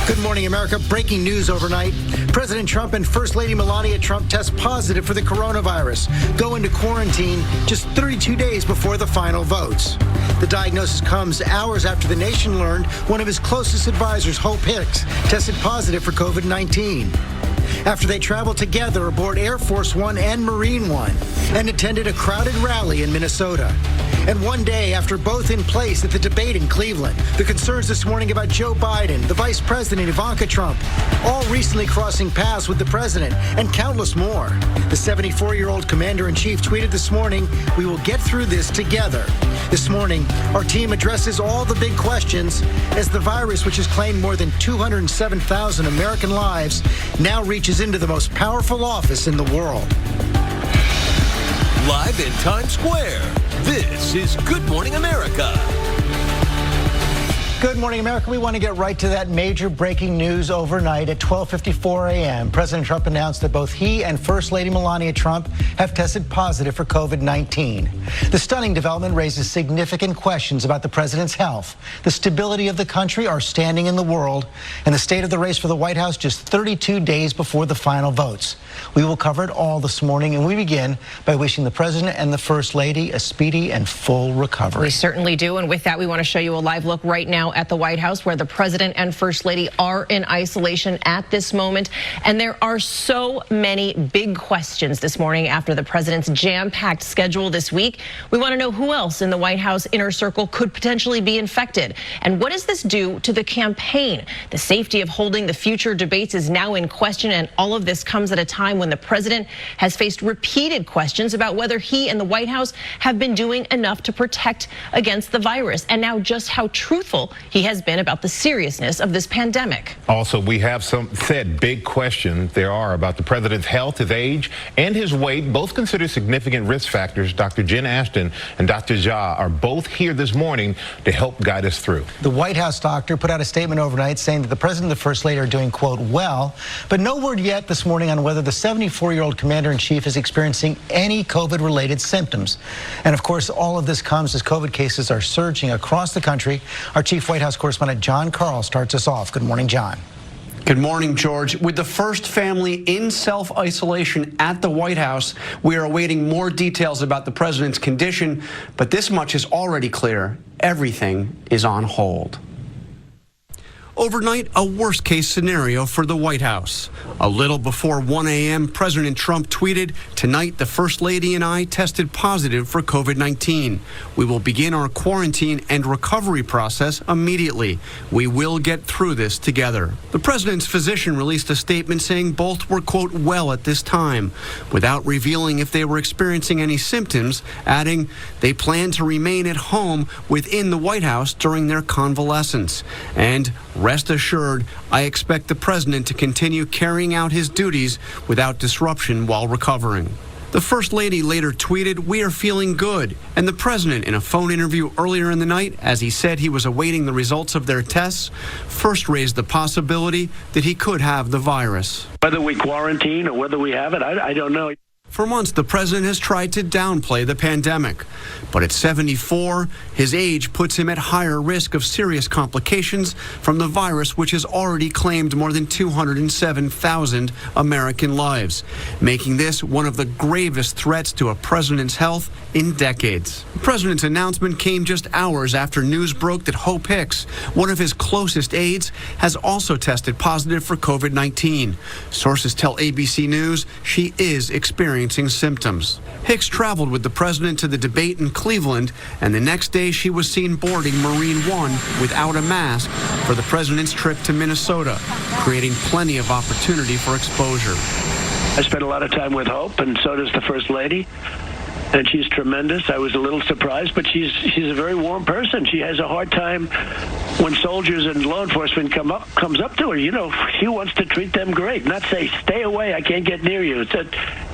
Good morning, America. Breaking news overnight. President Trump and First Lady Melania Trump test positive for the coronavirus, go into quarantine just 32 days before the final votes. The diagnosis comes hours after the nation learned one of his closest advisors, Hope Hicks, tested positive for COVID-19. After they traveled together aboard Air Force One and Marine One and attended a crowded rally in Minnesota. And one day after both in place at the debate in Cleveland, the concerns this morning about Joe Biden, the Vice President Ivanka Trump, all recently crossing paths with the president, and countless more. The 74-year-old commander-in-chief tweeted this morning, "We will get through this together." This morning, our team addresses all the big questions as the virus, which has claimed more than 207,000 American lives, now reaches into the most powerful office in the world. Live in Times Square, this is Good Morning America. Good morning, America. We want to get right to that major breaking news overnight at 12:54 a.m. President Trump announced that both he and First Lady Melania Trump have tested positive for COVID-19. The stunning development raises significant questions about the president's health, the stability of the country, our standing in the world, and the state of the race for the White House just 32 days before the final votes. We will cover it all this morning, and we begin by wishing the president and the First Lady a speedy and full recovery. We certainly do, and with that, we want to show you a live look right now at the White House, where the president and First Lady are in isolation at this moment. And there are so many big questions this morning after the president's jam-packed schedule this week. We want to know who else in the White House inner circle could potentially be infected. And what does this do to the campaign? The safety of holding the future debates is now in question, and all of this comes at a time when the president has faced repeated questions about whether he and the White House have been doing enough to protect against the virus, and now just how truthful he has been about the seriousness of this pandemic. Also, we have some said big questions there are about the president's health, his age, and his weight, both considered significant risk factors. Dr. Jen Ashton and Dr. Jha are both here this morning to help guide us through. The White House doctor put out a statement overnight saying that the president and the First Lady are doing, quote, well, but no word yet this morning on whether the 74-year-old commander-in-chief is experiencing any COVID-related symptoms. And of course, all of this comes as COVID cases are surging across the country. Our chief White House correspondent John Carl starts us off. Good morning, John. Good morning, George. With the first family in self-isolation at the White House, we are awaiting more details about the president's condition, but this much is already clear. Everything is on hold. Overnight, a worst-case scenario for the White House. A little before 1 a.m., President Trump tweeted, "Tonight, the First Lady and I tested positive for COVID-19. We will begin our quarantine and recovery process immediately. We will get through this together." The president's physician released a statement saying both were, quote, well at this time, without revealing if they were experiencing any symptoms, adding they plan to remain at home within the White House during their convalescence. And rest assured, I expect the president to continue carrying out his duties without disruption while recovering. The First Lady later tweeted, "We are feeling good." And the president, in a phone interview earlier in the night, as he said he was awaiting the results of their tests, first raised the possibility that he could have the virus. Whether we quarantine or whether we have it, I don't know. For months, the president has tried to downplay the pandemic. But at 74, his age puts him at higher risk of serious complications from the virus, which has already claimed more than 207,000 American lives, making this one of the gravest threats to a president's health in decades. The president's announcement came just hours after news broke that Hope Hicks, one of his closest aides, has also tested positive for COVID-19. Sources tell ABC News she is experiencing symptoms. Hicks traveled with the president to the debate in Cleveland, and the next day she was seen boarding Marine One without a mask for the president's trip to Minnesota, creating plenty of opportunity for exposure. I spent a lot of time with Hope, and so does the First Lady. And she's tremendous. I was a little surprised, but she's a very warm person. She has a hard time when soldiers and law enforcement comes up to her. You know, she wants to treat them great, not say, "Stay away, I can't get near you."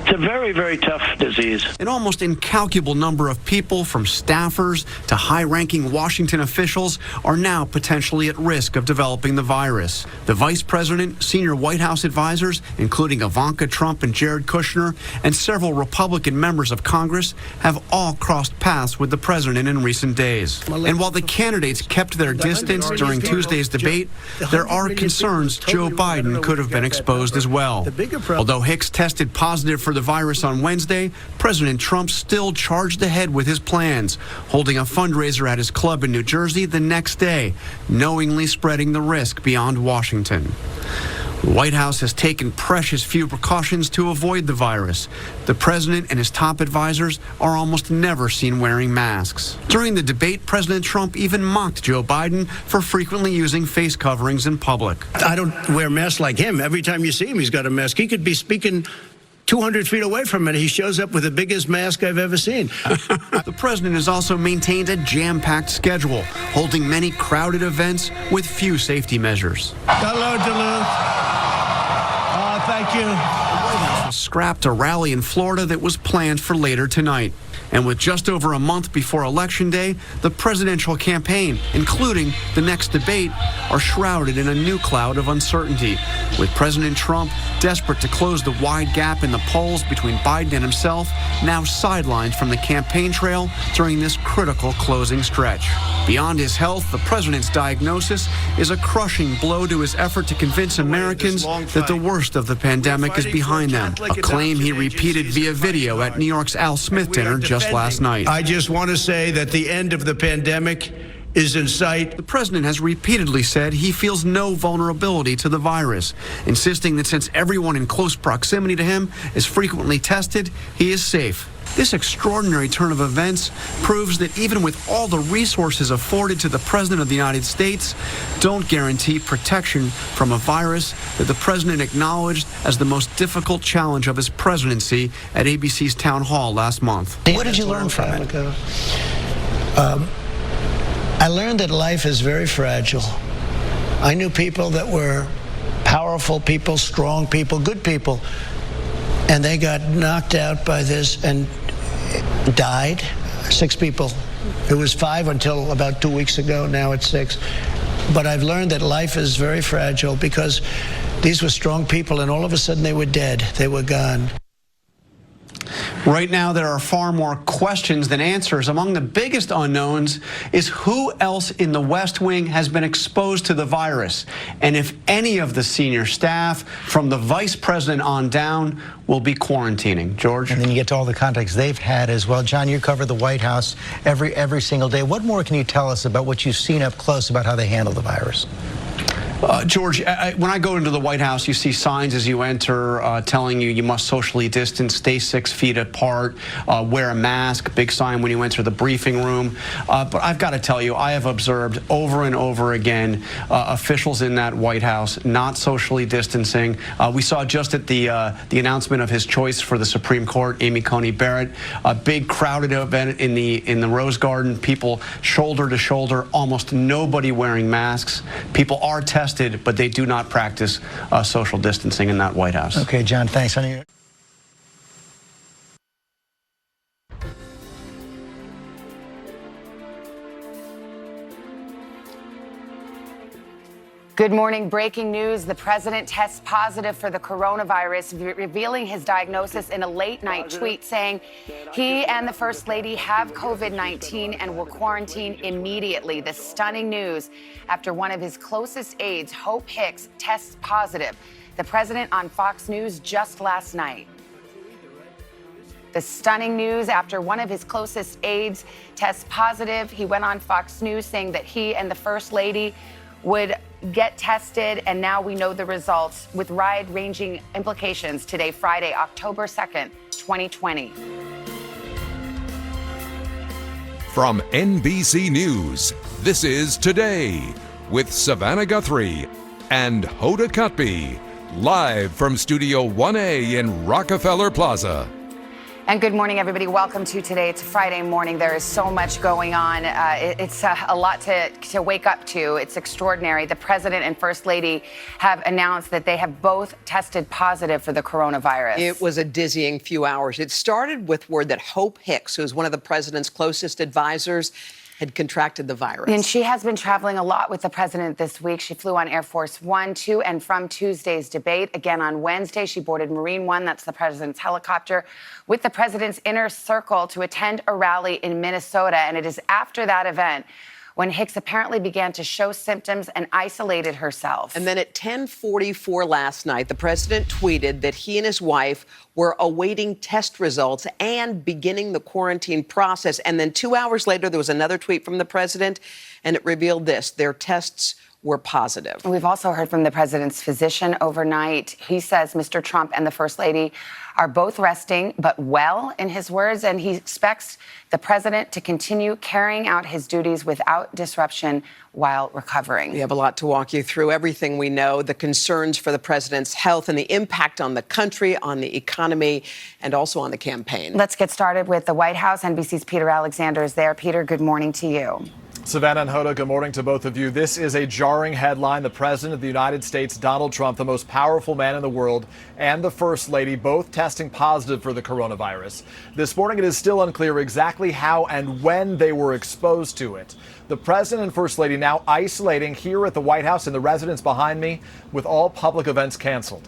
It's a very, very tough disease. An almost incalculable number of people, from staffers to high-ranking Washington officials, are now potentially at risk of developing the virus. The vice president, senior White House advisors, including Ivanka Trump and Jared Kushner, and several Republican members of Congress, have all crossed paths with the president in recent days. And while the candidates kept their distance during Tuesday's debate, there are concerns Joe Biden could have been exposed as well. Although Hicks tested positive for the virus on Wednesday, President Trump still charged ahead with his plans, holding a fundraiser at his club in New Jersey the next day, knowingly spreading the risk beyond Washington. The White House has taken precious few precautions to avoid the virus. The president and his top advisors are almost never seen wearing masks. During the debate, President Trump even mocked Joe Biden for frequently using face coverings in public. I don't wear masks like him. Every time you see him, he's got a mask. He could be speaking 200 feet away from it. He shows up with the biggest mask I've ever seen. The president has also maintained a jam-packed schedule, holding many crowded events with few safety measures. Hello, Duluth. Thank you. Scrapped a rally in Florida that was planned for later tonight. And with just over a month before Election Day, the presidential campaign, including the next debate, are shrouded in a new cloud of uncertainty, with President Trump, desperate to close the wide gap in the polls between Biden and himself, now sidelined from the campaign trail during this critical closing stretch. Beyond his health, the president's diagnosis is a crushing blow to his effort to convince Americans that the worst of the pandemic is behind them, a claim he repeated via video at New York's Al Smith dinner just last night. I just want to say that the end of the pandemic is in sight. The president has repeatedly said he feels no vulnerability to the virus, insisting that since everyone in close proximity to him is frequently tested, he is safe. This extraordinary turn of events proves that even with all the resources afforded to the President of the United States, don't guarantee protection from a virus that the President acknowledged as the most difficult challenge of his presidency at ABC's town hall last month. What did you learn from it? I learned that life is very fragile. I knew people that were powerful people, strong people, good people, and they got knocked out by this and died. 6 people. It was 5 until about 2 weeks ago. Now it's 6. But I've learned that life is very fragile because these were strong people, and all of a sudden they were dead. They were gone. Right now, there are far more questions than answers. Among the biggest unknowns is who else in the West Wing has been exposed to the virus, and if any of the senior staff, from the vice president on down, will be quarantining. George? And then you get to all the contacts they've had as well. John, you cover the White House every single day. What more can you tell us about what you've seen up close about how they handle the virus? George, when I go into the White House, you see signs as you enter telling you you must socially distance, stay 6 feet apart, wear a mask, big sign when you enter the briefing room. But I've got to tell you, I have observed over and over again officials in that White House not socially distancing. We saw just at the announcement of his choice for the Supreme Court, Amy Coney Barrett, a big crowded event in the Rose Garden, people shoulder to shoulder, almost nobody wearing masks. People are tested, but they do not practice social distancing in that White House. Okay, John, thanks. Good morning. Breaking news. The president tests positive for the coronavirus, revealing his diagnosis in a late-night tweet saying he and the First Lady have COVID-19 and will quarantine immediately. The stunning news after one of his closest aides, Hope Hicks, tests positive. The president on Fox News just last night. The stunning news after one of his closest aides tests positive. He went on Fox News saying that he and the First Lady would get tested, and now we know the results with wide-ranging implications today, Friday, October 2nd, 2020. From NBC News, this is Today with Savannah Guthrie and Hoda Kotb, live from Studio 1A in Rockefeller Plaza. And good morning, everybody. Welcome to today. It's Friday morning. There is so much going on. It's a lot to wake up to. It's extraordinary. The president and first lady have announced that they have both tested positive for the coronavirus. It was a dizzying few hours. It started with word that Hope Hicks, who's one of the president's closest advisors, had contracted the virus. And she has been traveling a lot with the president this week. She flew on Air Force One to and from Tuesday's debate. Again, on Wednesday, she boarded Marine One, that's the president's helicopter, with the president's inner circle to attend a rally in Minnesota. And it is after that event when Hicks apparently began to show symptoms and isolated herself. And then at 10:44 last night, the president tweeted that he and his wife were awaiting test results and beginning the quarantine process. And then 2 hours later, there was another tweet from the president, and it revealed this: their tests were positive. We've also heard from the president's physician overnight. He says Mr. Trump and the first lady are both resting, but well, in his words, and he expects the president to continue carrying out his duties without disruption while recovering. We have a lot to walk you through, everything we know, the concerns for the president's health and the impact on the country, on the economy, and also on the campaign. Let's get started with the White House. NBC's Peter Alexander is there. Peter, good morning to you. Savannah and Hoda, good morning to both of you. This is a jarring headline. The President of the United States, Donald Trump, the most powerful man in the world, and the First Lady both testing positive for the coronavirus. This morning, it is still unclear exactly how and when they were exposed to it. The President and First Lady now isolating here at the White House and the residence behind me, with all public events canceled.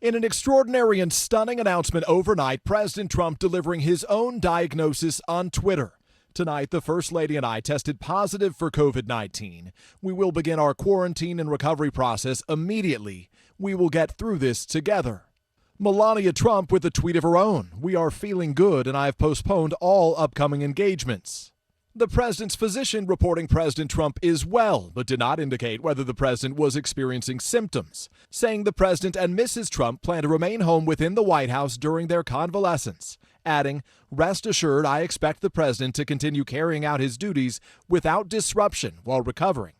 In an extraordinary and stunning announcement overnight, President Trump delivering his own diagnosis on Twitter. Tonight, the First Lady and I tested positive for COVID-19. We will begin our quarantine and recovery process immediately. We will get through this together. Melania Trump with a tweet of her own: "We are feeling good and I've postponed all upcoming engagements." The president's physician reporting President Trump is well, but did not indicate whether the president was experiencing symptoms, saying the president and Mrs. Trump plan to remain home within the White House during their convalescence, adding, "Rest assured, I expect the president to continue carrying out his duties without disruption while recovering."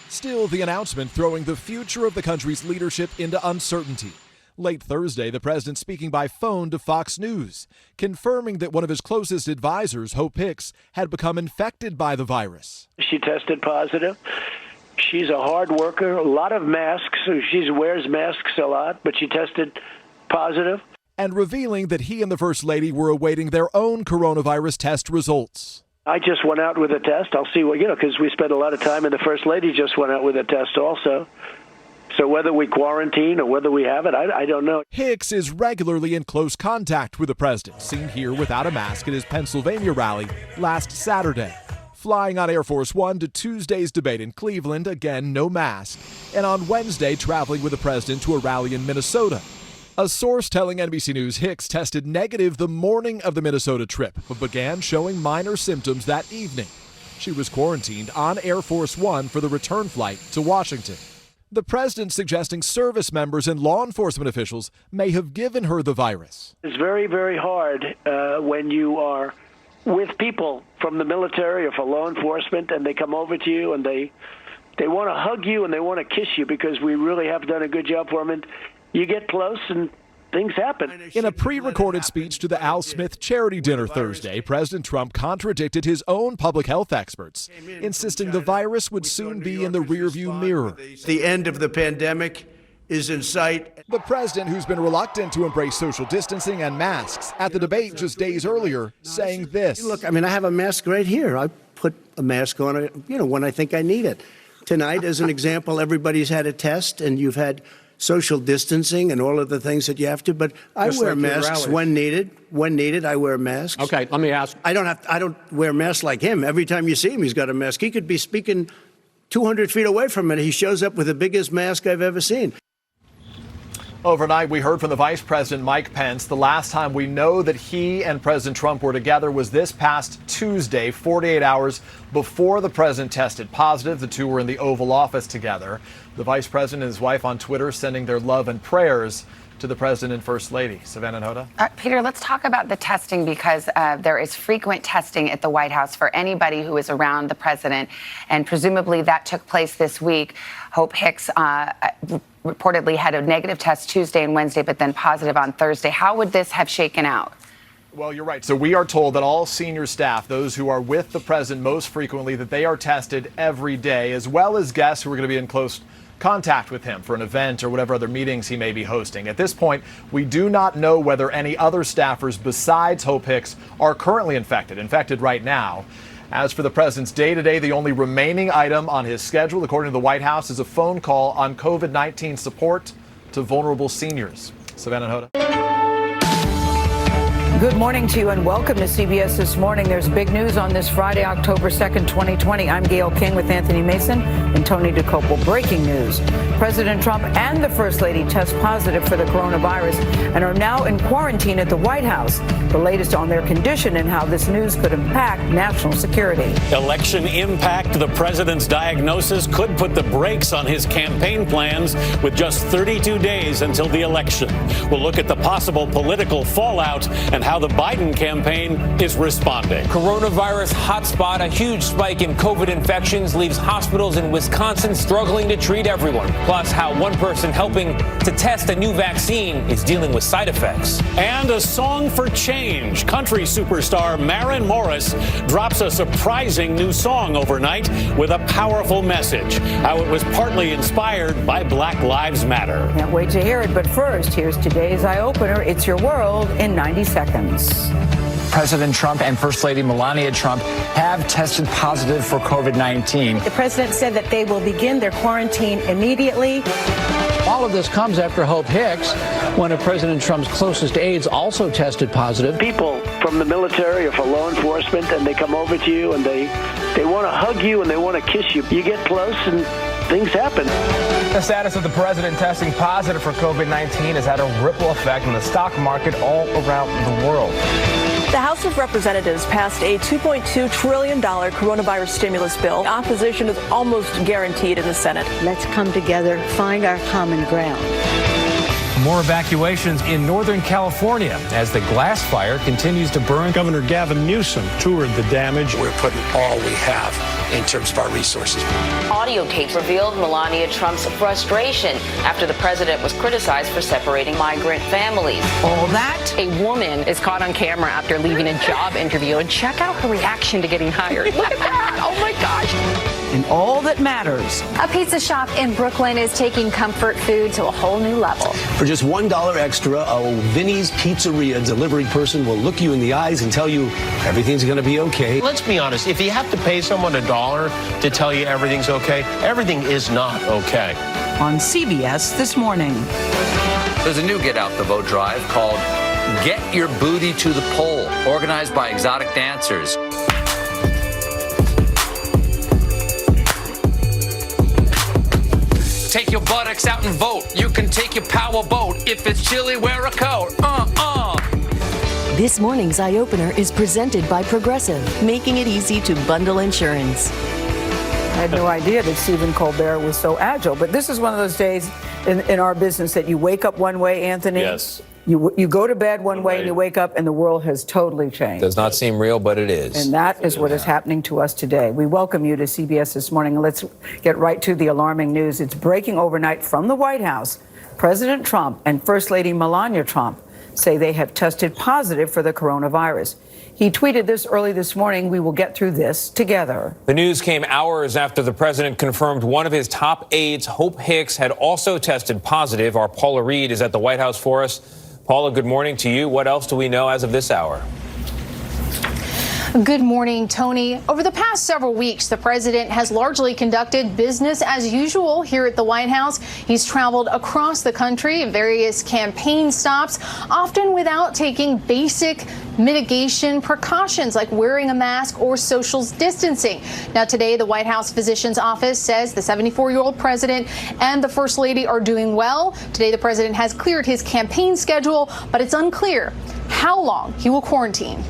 Still, the announcement throwing the future of the country's leadership into uncertainty. Late Thursday, the president speaking by phone to Fox News, confirming that one of his closest advisors, Hope Hicks, had become infected by the virus. She tested positive. She's a hard worker, a lot of masks. She wears masks a lot, but she tested positive. And revealing that he and the First Lady were awaiting their own coronavirus test results. I just went out with a test. I'll see what, because we spent a lot of time, and the First Lady just went out with a test also. So whether we quarantine or whether we have it, I don't know. Hicks is regularly in close contact with the president, seen here without a mask at his Pennsylvania rally last Saturday. Flying on Air Force One to Tuesday's debate in Cleveland, again no mask. And on Wednesday, traveling with the president to a rally in Minnesota. A source telling NBC News Hicks tested negative the morning of the Minnesota trip, but began showing minor symptoms that evening. She was quarantined on Air Force One for the return flight to Washington. The president suggesting service members and law enforcement officials may have given her the virus. It's very, very hard when you are with people from the military or for law enforcement, and they come over to you and they want to hug you and they want to kiss you, because we really have done a good job for them. And you get close and things happen. In a pre-recorded speech to the Al Smith charity dinner Thursday, President Trump contradicted his own public health experts, insisting the virus would soon be in the rearview mirror. The end of the pandemic is in sight. The president, who's been reluctant to embrace social distancing and masks, at the debate just days earlier, saying this. Look, I have a mask right here. I put a mask on, when I think I need it. Tonight, as an example, everybody's had a test, and you've had social distancing and all of the things that you have to, but I wear masks when needed. When needed, I wear masks. Okay, let me ask. I don't wear masks like him. Every time you see him, he's got a mask. He could be speaking 200 feet away from it. He shows up with the biggest mask I've ever seen. Overnight, we heard from the Vice President, Mike Pence. The last time we know that he and President Trump were together was this past Tuesday, 48 hours before the president tested positive. The two were in the Oval Office together. The vice president and his wife on Twitter sending their love and prayers to the president and first lady. Savannah and Hoda. Peter, let's talk about the testing, because there is frequent testing at the White House for anybody who is around the president. And presumably that took place this week. Hope Hicks reportedly had a negative test Tuesday and Wednesday, but then positive on Thursday. How would this have shaken out? Well, you're right. So we are told that all senior staff, those who are with the president most frequently, that they are tested every day, as well as guests who are going to be in close contact with him for an event or whatever other meetings he may be hosting. At this point, we do not know whether any other staffers besides Hope Hicks are currently infected right now. As for the president's day-to-day, the only remaining item on his schedule, according to the White House, is a phone call on COVID-19 support to vulnerable seniors. Savannah and Hoda. Good morning to you and welcome to CBS This Morning. There's big news on this Friday, October 2nd, 2020. I'm Gail King with Anthony Mason and Tony DeCopel. Breaking news. President Trump and the First Lady test positive for the coronavirus and are now in quarantine at the White House. The latest on their condition and how this news could impact national security. Election impact. The president's diagnosis could put the brakes on his campaign plans with just 32 days until the election. We'll look at the possible political fallout and how the Biden campaign is responding. Coronavirus hotspot. A huge spike in COVID infections leaves hospitals in Wisconsin struggling to treat everyone. Plus, how one person helping to test a new vaccine is dealing with side effects. And a song for change. Country superstar Maren Morris drops a surprising new song overnight with a powerful message. How it was partly inspired by Black Lives Matter. Can't wait to hear it. But first, here's today's eye opener. It's your world in 90 seconds. President Trump and First Lady Melania Trump have tested positive for COVID-19. The president said that they will begin their quarantine immediately. All of this comes after Hope Hicks, one of President Trump's closest aides, also tested positive. People from the military or from law enforcement, and they come over to you and they want to hug you and they want to kiss you. You get close and things happen. The status of the president testing positive for COVID-19 has had a ripple effect on the stock market all around the world. The House of Representatives passed a $2.2 trillion coronavirus stimulus bill. Opposition is almost guaranteed in the Senate. Let's come together, find our common ground. More evacuations in Northern California as the glass fire continues to burn. Governor Gavin Newsom toured the damage. We're putting all we have in terms of our resources. Audio tape revealed Melania Trump's frustration after the president was criticized for separating migrant families. All that? A woman is caught on camera after leaving a job interview, and check out her reaction to getting hired. Look at that. Oh my gosh. And all that matters. A pizza shop in Brooklyn is taking comfort food to a whole new level. For just $1 extra, a Vinny's Pizzeria delivery person will look you in the eyes and tell you everything's going to be okay. Let's be honest. If you have to pay someone $1 to tell you everything's okay, everything is not okay. On CBS This Morning. There's a new Get Out the Vote drive called Get Your Booty to the Poll, organized by exotic dancers. Take your buttocks out and vote. You can take your power boat. If it's chilly, wear a coat. This morning's Eye Opener is presented by Progressive, making it easy to bundle insurance. I had no idea that Stephen Colbert was so agile, but this is one of those days in our business that you wake up one way, Anthony. Yes. You go to bed one way and you wake up and the world has totally changed. Does not seem real, but it is. And that is what is happening to us today. We welcome you to CBS This Morning. Let's get right to the alarming news. It's breaking overnight from the White House. President Trump and First Lady Melania Trump say they have tested positive for the coronavirus. He tweeted this early this morning. We will get through this together. The news came hours after the president confirmed one of his top aides, Hope Hicks, had also tested positive. Our Paula Reed is at the White House for us. Paula, good morning to you. What else do we know as of this hour? Good morning, Tony. Over the past several weeks, the president has largely conducted business as usual here at the White House. He's traveled across the country in various campaign stops, often without taking basic mitigation precautions like wearing a mask or social distancing. Now, today, the White House Physician's Office says the 74-year-old president and the First Lady are doing well. Today, the president has cleared his campaign schedule, but it's unclear how long he will quarantine.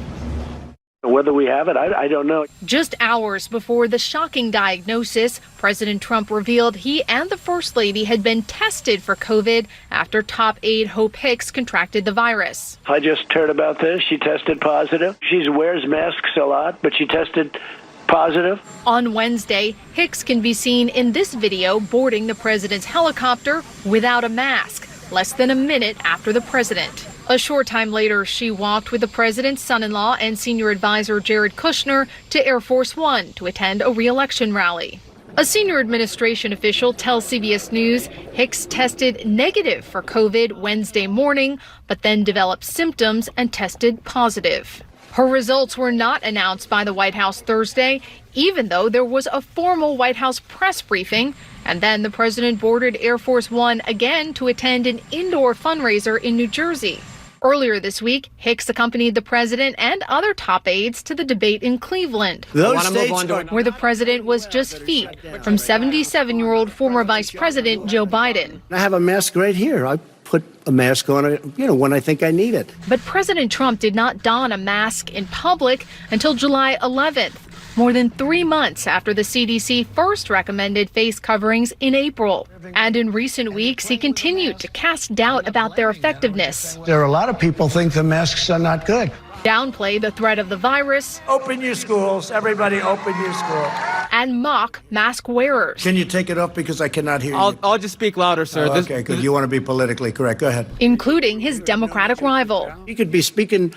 Whether we have it, I don't know. Just hours before the shocking diagnosis, President Trump revealed he and the First Lady had been tested for COVID after top aide Hope Hicks contracted the virus. I just heard about this. She tested positive. She wears masks a lot, but she tested positive. On Wednesday, Hicks can be seen in this video boarding the president's helicopter without a mask, less than a minute after the president. A short time later, she walked with the president's son-in-law and senior advisor Jared Kushner to Air Force One to attend a re-election rally. A senior administration official tells CBS News Hicks tested negative for COVID Wednesday morning, but then developed symptoms and tested positive. Her results were not announced by the White House Thursday, even though there was a formal White House press briefing. And then the president boarded Air Force One again to attend an indoor fundraiser in New Jersey. Earlier this week, Hicks accompanied the president and other top aides to the debate in Cleveland, where the president was just feet from 77-year-old former Vice President Joe Biden. I have a mask right here. I put a mask on, when I think I need it. But President Trump did not don a mask in public until July 11th, more than 3 months after the CDC first recommended face coverings in April. And in recent weeks, he continued to cast doubt about their effectiveness. There are a lot of people think the masks are not good. Downplay the threat of the virus. Open your schools. Everybody open your school. And mock mask wearers. Can you take it off because I cannot hear you? I'll just speak louder, sir. Oh, okay, good. You want to be politically correct. Go ahead. Including his Democratic rival. He could be speaking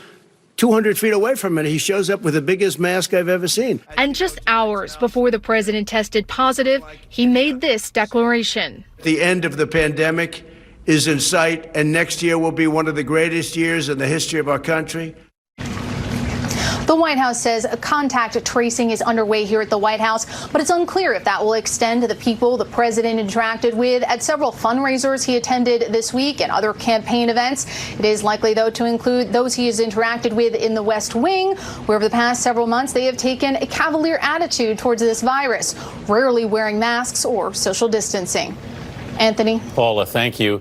200 feet away from it. He shows up with the biggest mask I've ever seen. And just hours before the president tested positive, he made this declaration. The end of the pandemic is in sight, and next year will be one of the greatest years in the history of our country. The White House says contact tracing is underway here at the White House, but it's unclear if that will extend to the people the president interacted with at several fundraisers he attended this week and other campaign events. It is likely, though, to include those he has interacted with in the West Wing, where over the past several months they have taken a cavalier attitude towards this virus, rarely wearing masks or social distancing. Anthony? Paula, thank you.